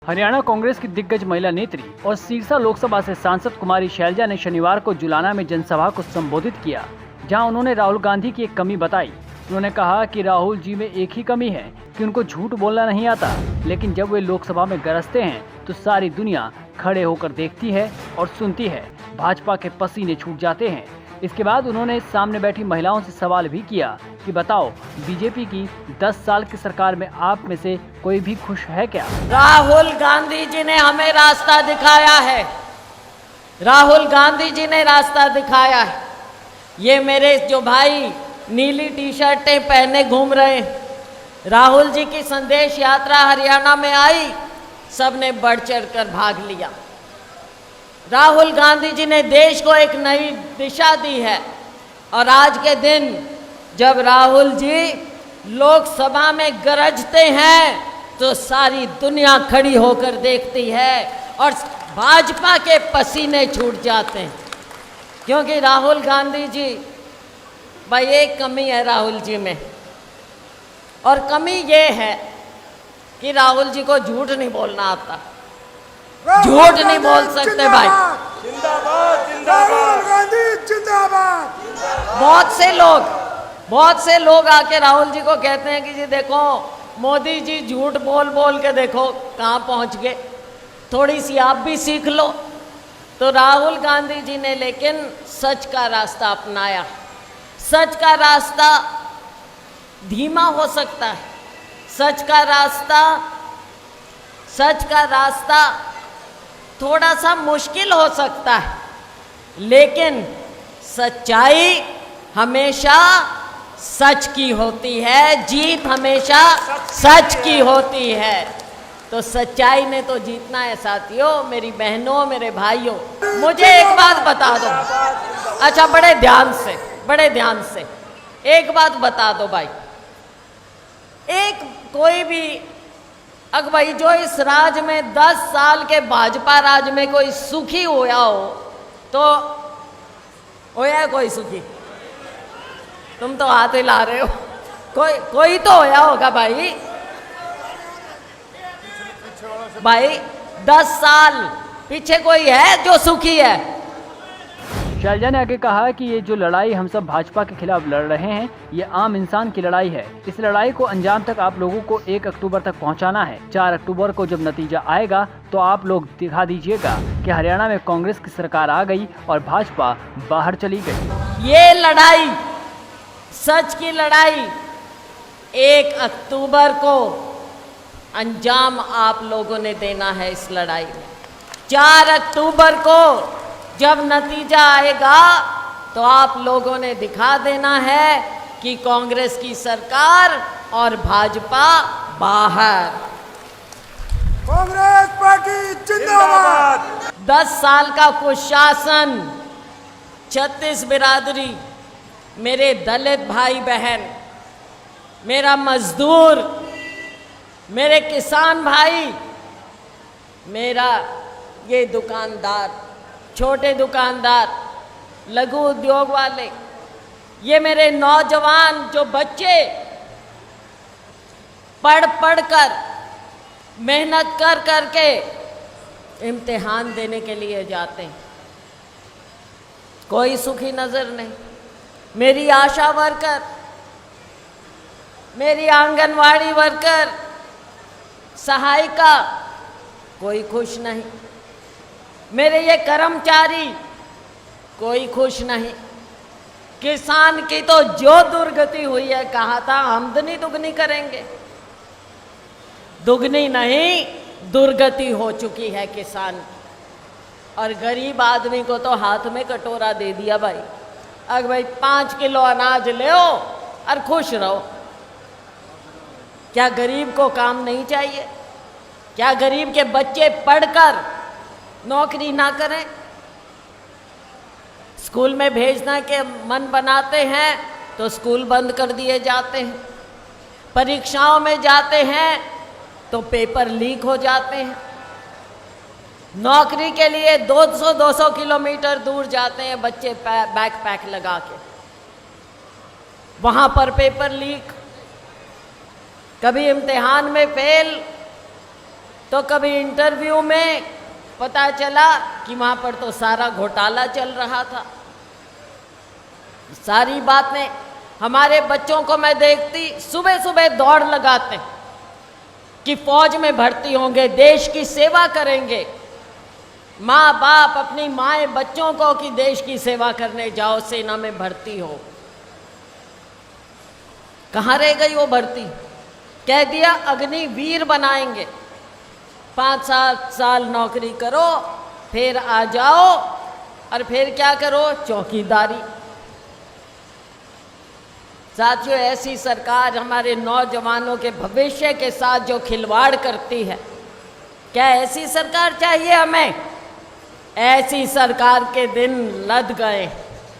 हरियाणा कांग्रेस की दिग्गज महिला नेत्री और सिरसा लोकसभा से सांसद कुमारी शैलजा ने शनिवार को जुलाना में जनसभा को संबोधित किया, जहां उन्होंने राहुल गांधी की एक कमी बताई। उन्होंने कहा कि राहुल जी में एक ही कमी है कि उनको झूठ बोलना नहीं आता, लेकिन जब वे लोकसभा में गरजते हैं तो सारी दुनिया खड़े होकर देखती है और सुनती है। भाजपा के पसीने छूट जाते हैं। इसके बाद उन्होंने सामने बैठी महिलाओं से सवाल भी किया कि बताओ, बीजेपी की 10 साल की सरकार में आप में से कोई भी खुश है क्या? राहुल गांधी जी ने हमें रास्ता दिखाया है। राहुल गांधी जी ने रास्ता दिखाया है। ये मेरे जो भाई नीली टी शर्टें पहने घूम रहे हैं, राहुल जी की संदेश यात्रा हरियाणा में आई, सबने बढ़ चढ़ कर भाग लिया। राहुल गांधी जी ने देश को एक नई दिशा दी है और आज के दिन जब राहुल जी लोकसभा में गरजते हैं तो सारी दुनिया खड़ी होकर देखती है और भाजपा के पसीने छूट जाते हैं, क्योंकि राहुल गांधी जी, भाई एक कमी है राहुल जी में, और कमी ये है कि राहुल जी को झूठ नहीं बोलना आता। झूठ नहीं बोल सकते भाई। जिंदाबाद जिंदाबाद गांधी जिंदाबाद। बहुत से लोग आके राहुल जी को कहते हैं कि जी देखो मोदी जी झूठ बोल बोल के देखो कहाँ पहुँच गए, थोड़ी सी आप भी सीख लो। तो राहुल गांधी जी ने लेकिन सच का रास्ता अपनाया। सच का रास्ता धीमा हो सकता है, सच का रास्ता थोड़ा सा मुश्किल हो सकता है, लेकिन सच्चाई हमेशा सच की होती है, जीत हमेशा सच की होती है। तो सच्चाई ने तो जीतना है साथियों, मेरी बहनों, मेरे भाइयों। मुझे एक बात बता दो, अच्छा बड़े ध्यान से एक बात बता दो भाई। एक कोई भी अगर भाई जो इस राज में 10 साल के भाजपा राज में कोई सुखी होया हो तो होया कोई सुखी? तुम तो हाथ हिला रहे हो। कोई तो होया होगा भाई। 10 साल पीछे कोई है जो सुखी है? शैलजा ने आगे कहा कि ये जो लड़ाई हम सब भाजपा के खिलाफ लड़ रहे हैं, ये आम इंसान की लड़ाई है। इस लड़ाई को अंजाम तक आप लोगों को 1 अक्टूबर तक पहुंचाना है। 4 अक्टूबर को जब नतीजा आएगा तो आप लोग दिखा दीजिएगा कि हरियाणा में कांग्रेस की सरकार आ गई और भाजपा बाहर चली गई। ये लड़ाई, सच की लड़ाई, 1 अक्टूबर को अंजाम आप लोगों ने देना है इस लड़ाई में। 4 अक्टूबर को जब नतीजा आएगा तो आप लोगों ने दिखा देना है कि कांग्रेस की सरकार और भाजपा बाहर। कांग्रेस पार्टी जिंदाबाद। 10 साल का कुशासन, 36 बिरादरी, मेरे दलित भाई बहन, मेरा मजदूर, मेरे किसान भाई, मेरा ये दुकानदार, छोटे दुकानदार, लघु उद्योग वाले, ये मेरे नौजवान जो बच्चे पढ़ कर मेहनत कर के इम्तिहान देने के लिए जाते हैं, कोई सुखी नजर नहीं। मेरी आशा वर्कर, मेरी आंगनवाड़ी वर्कर, सहायिका, कोई खुश नहीं। मेरे ये कर्मचारी, कोई खुश नहीं। किसान की तो जो दुर्गति हुई है, कहा था आमदनी दुगनी करेंगे, दुगनी नहीं दुर्गति हो चुकी है किसान की। और गरीब आदमी को तो हाथ में कटोरा दे दिया भाई, अगर भाई 5 किलो अनाज ले और खुश रहो। क्या गरीब को काम नहीं चाहिए? क्या गरीब के बच्चे पढ़कर नौकरी ना करें? स्कूल में भेजना के मन बनाते हैं तो स्कूल बंद कर दिए जाते हैं। परीक्षाओं में जाते हैं तो पेपर लीक हो जाते हैं। नौकरी के लिए 200 किलोमीटर दूर जाते हैं बच्चे बैकपैक लगा के, वहाँ पर पेपर लीक, कभी इम्तिहान में फेल, तो कभी इंटरव्यू में पता चला कि वहाँ पर तो सारा घोटाला चल रहा था। सारी बातें हमारे बच्चों को मैं देखती, सुबह सुबह दौड़ लगाते कि फौज में भर्ती होंगे, देश की सेवा करेंगे। माँ बाप अपनी माएँ बच्चों को कि देश की सेवा करने जाओ, सेना में भर्ती हो। कहाँ रह गई वो भर्ती? कह दिया अग्निवीर बनाएंगे, 5-7 साल नौकरी करो, फिर आ जाओ और फिर क्या करो? चौकीदारी। साथियों, ऐसी सरकार हमारे नौजवानों के भविष्य के साथ जो खिलवाड़ करती है, क्या ऐसी सरकार चाहिए हमें? ऐसी सरकार के दिन लद गए।